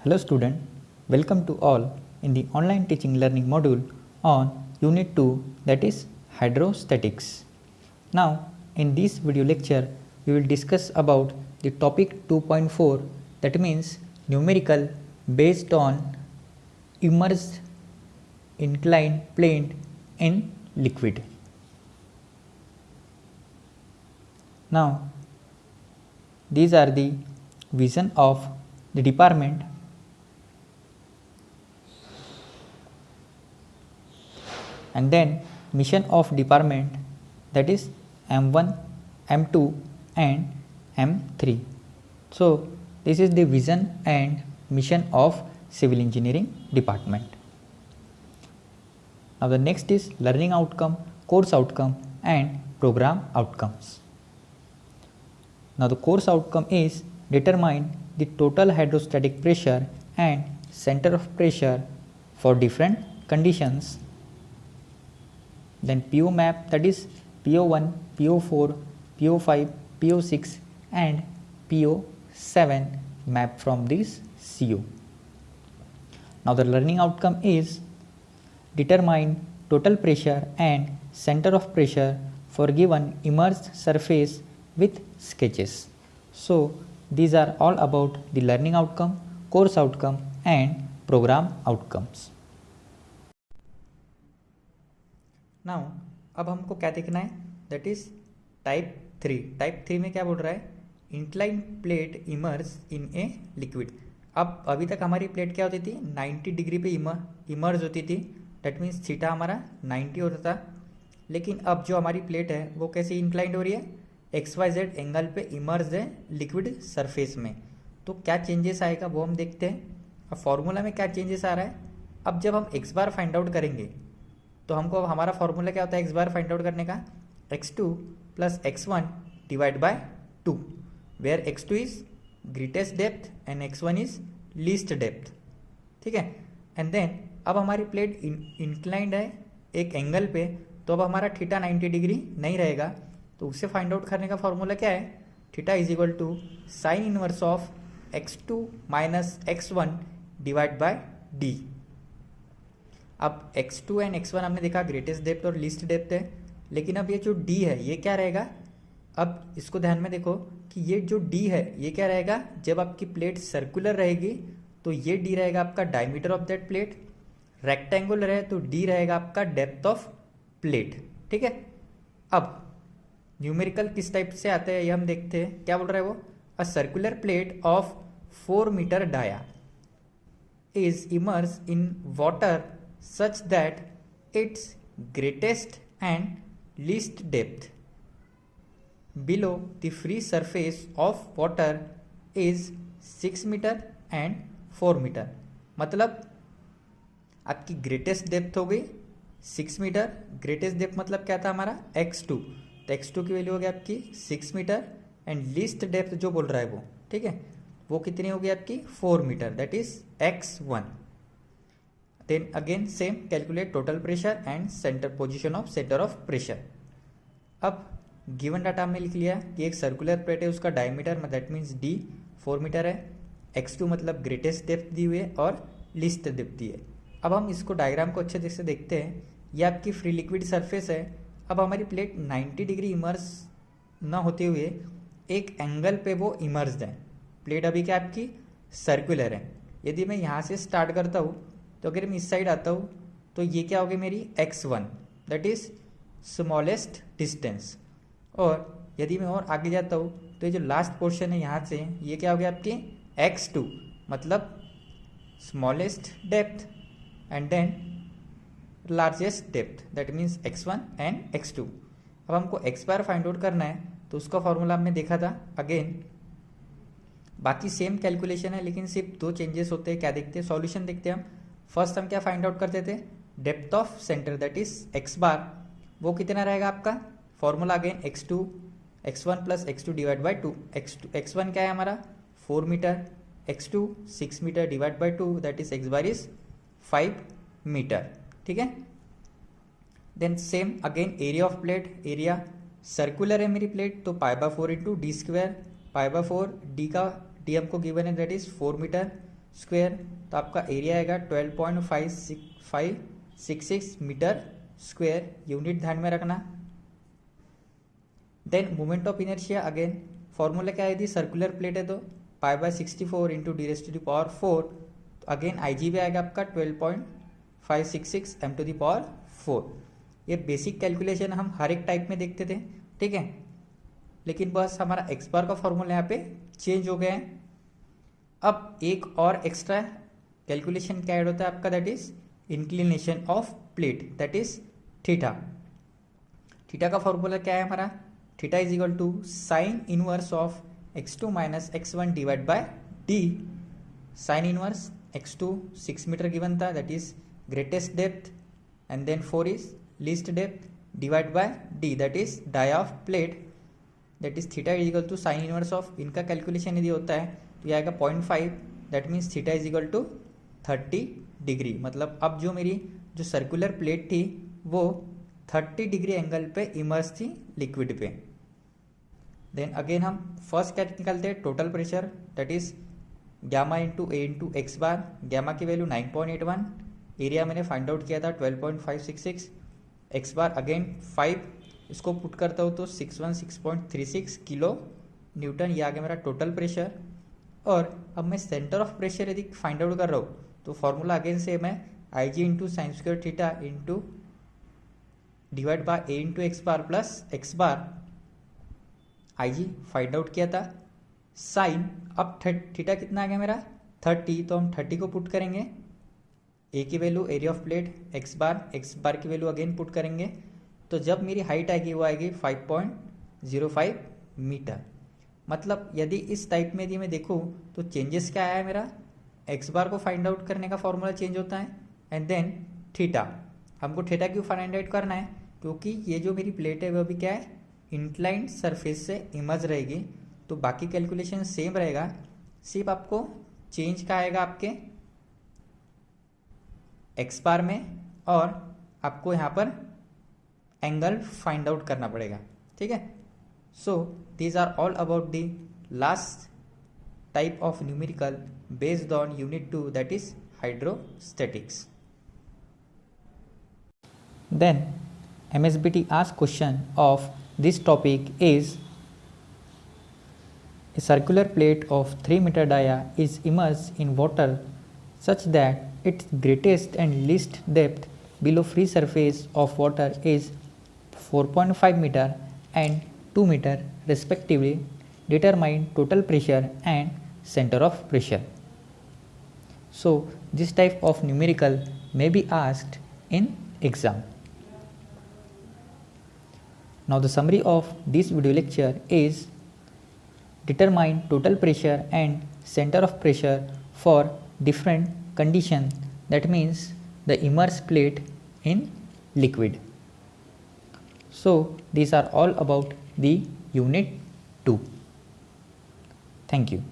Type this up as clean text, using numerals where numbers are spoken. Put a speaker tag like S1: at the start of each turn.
S1: Hello student, welcome to all in the online teaching learning module on unit 2, that is hydrostatics. Now in this video lecture we will discuss about the topic 2.4, that means numerical based on immersed inclined plane in liquid. Now these are the vision of the department. And then mission of department, that is M1, M2 and M3. So this is the vision and mission of civil engineering department. Now the next is learning outcome, course outcome and program outcomes. Now the course outcome is determine the total hydrostatic pressure and center of pressure for different conditions. Then PO map, that is PO1, PO4, PO5, PO6 and PO7 map from this CO. Now the learning outcome is determine total pressure and center of pressure for given immersed surface with sketches. So these are all about the learning outcome, course outcome and program outcomes. Now अब हमको क्या देखना है, that is type 3. Type 3 में क्या बोल रहा है, incline plate immerse in a liquid. अब अभी तक हमारी प्लेट क्या होती थी, 90 डिग्री पे इमर्स होती थी, दैट मीन्स थीटा हमारा 90 होता था. लेकिन अब जो हमारी प्लेट है वो कैसे इंक्लाइंड हो रही है, XYZ एंगल पे इमर्स है लिक्विड सरफेस में. तो क्या चेंजेस आएगा वो हम देखते हैं. अब फॉर्मूला में क्या चेंजेस आ रहा है, अब जब हम x बार फाइंड आउट करेंगे तो हमको हमारा फॉर्मूला क्या होता है x बार फाइंड आउट करने का, x2 plus x1 divide by 2, where x2 is greatest depth and x1 is least depth. ठीक है. एंड देन अब हमारी प्लेट इंक्लाइंड है एक एंगल पे, तो अब हमारा थीटा 90 डिग्री नहीं रहेगा. तो उसे फाइंड आउट करने का फॉर्मूला क्या है, theta is equal to sine inverse of x2 minus x1 divide by d. अब x2 एंड x1 हमने देखा ग्रेटेस्ट डेप्थ और लीस्ट डेप्थ है, लेकिन अब ये जो d है ये क्या रहेगा. अब इसको ध्यान में देखो कि ये जो d है ये क्या रहेगा, जब आपकी प्लेट सर्कुलर रहेगी तो ये d रहेगा आपका diameter of that plate, rectangular है तो d रहेगा आपका डेप्थ ऑफ प्लेट. ठीक है. अब न्यूमेरिकल किस टाइप से आते हैं ये हम देखते हैं. क्या बोल रहा है वो, a circular plate of 4 metre dia is immerse in water such that its greatest and least depth below the free surface of water is 6 metre and 4 metre. मतलब आपकी ग्रेटेस्ट डेप्थ हो गई 6 मीटर. ग्रेटेस्ट डेप्थ मतलब क्या था हमारा x2, तो x2 की वैल्यू हो गई आपकी 6 मीटर एंड लीस्ट डेप्थ जो बोल रहा है वो, ठीक है, वो कितनी होगी आपकी 4 metre, that is x1. Then again same calculate total pressure and center position of center of pressure. अब गिवन डाटा हमने लिख लिया कि एक सर्कुलर प्लेट है, उसका diameter that means d 4 metre है, x2 मतलब ग्रेटेस्ट डेप्थ दी हुई है और लीस्ट डेप्थ दी है. अब हम इसको डायग्राम को अच्छे से देखते हैं. ये आपकी फ्री लिक्विड सरफेस है. अब हमारी प्लेट 90 डिग्री इमर्स न होते हुए एक एंगल पे वो इमर्स्ड है. प्लेट अभी क्या आपकी सर्कुलर है. यदि मैं यहाँ से स्टार्ट करता हूँ तो अगर मैं इस साइड आता हूँ तो ये क्या होगी मेरी x1, that is smallest distance. और यदि मैं और आगे जाता हूँ तो ये जो लास्ट पोर्शन है यहाँ से ये क्या हो गया आपकी x2, मतलब smallest depth and then largest depth, that means x1 and x2. अब हमको x बार फाइंड आउट करना है तो उसका फॉर्मूला हमने देखा था. अगेन बाकी सेम कैलकुलेशन है लेकिन सिर्फ 2 चेंजेस होते हैं. क्या देखते हैं, सॉल्यूशन देखते हैं हम. फर्स्ट हम क्या फाइंड आउट करते थे, depth of centre that is x bar, वो कितना रहेगा आपका formula again x1 plus x2 divide by 2. x1 क्या है हमारा 4 metre, x2 6 metre divide by 2 that is x bar is 5 metre. ठीक है. Then same again area of plate, area circular है मेरी प्लेट तो pi by 4 into D square, pi by 4 D का D हमको गिवन है दैट इज 4 मीटर. स्क्वायर, तो आपका एरिया आएगा 12.566 मीटर स्क्वायर, यूनिट ध्यान में रखना। Then moment of inertia, again formula क्या है, यदि सर्कुलर प्लेट है तो π/64 इंटू d⁴, अगेन IG भी आएगा आपका 12.566 m⁴। ये बेसिक कैलकुलेशन हम हर एक टाइप में देखते थे, ठीक है, लेकिन बस हमारा एक्स बार का फॉर्मूला यहाँ पे चेंज हो गया है। अब एक और एक्स्ट्रा कैलकुलेशन क्या ऐड होता है आपका, that is inclination of plate, that is theta. Theta का फॉर्मूला क्या है हमारा, theta is equal to sine inverse of x2 minus x1 divide by d। Sine inverse x2 6 metre given था, that is greatest depth, and then 4 is least depth divide by d, that is dia of plate, that is theta is equal to sine inverse of, इनका calculation यदि होता है तो ये आएगा 0.5, that means theta is equal to 30 degree. मतलब अब जो मेरी जो सर्कुलर प्लेट थी वो 30 डिग्री एंगल पे इमर्स थी लिक्विड पे। देन अगेन हम फर्स्ट क्या निकालते हैं, total pressure, that is gamma into A into X bar. Gamma की वैल्यू 9.81, एरिया मैंने फाइंड आउट किया था 12.566, एक्स बार अगेन 5, इसको पुट करता हूँ तो 616.36 किलो न्यूटन, ये आ गया मेरा टोटल प्रेशर। और अब मैं सेंटर ऑफ प्रेशर यदि फाइंड आउट कर रहा हूँ तो फॉर्मूला अगेन सेम है, IG into sine square theta into divide by A into X bar plus x bar. IG find out किया था, साइन अब थीटा कितना आ गया मेरा 30, तो हम 30 को पुट करेंगे, ए की value area of plate, x bar की वैल्यू अगेन पुट करेंगे, तो जब मेरी हाइट आएगी वो आएगी 5.05 मीटर। मतलब यदि इस टाइप में यदि मैं देखूँ तो चेंजेस क्या आया है मेरा, एक्स बार को फाइंड आउट करने का फॉर्मूला चेंज होता है, एंड देन थीटा। हमको थीटा क्यों फाइंड आउट करना है, क्योंकि ये जो मेरी प्लेट है वो भी क्या है, इंक्लाइंड सरफेस से इमर्ज रहेगी, तो बाकी कैलकुलेशन सेम रहेगा, सिर्फ आपको चेंज का आएगा आपके एक्स बार में, और आपको यहाँ पर एंगल फाइंड आउट करना पड़ेगा, ठीक है। So these are all about the last type of numerical based on unit 2, that is hydrostatics. Then MSBT asked question of this topic is, a circular plate of 3 meter dia is immersed in water such that its greatest and least depth below free surface of water is 4.5 meter and 2 meter respectively. Determine total pressure and center of pressure. So this type of numerical may be asked in exam. Now the summary of this video lecture is, determine total pressure and center of pressure for different condition, that means the immersed plate in liquid. So these are all about the unit 2. Thank you.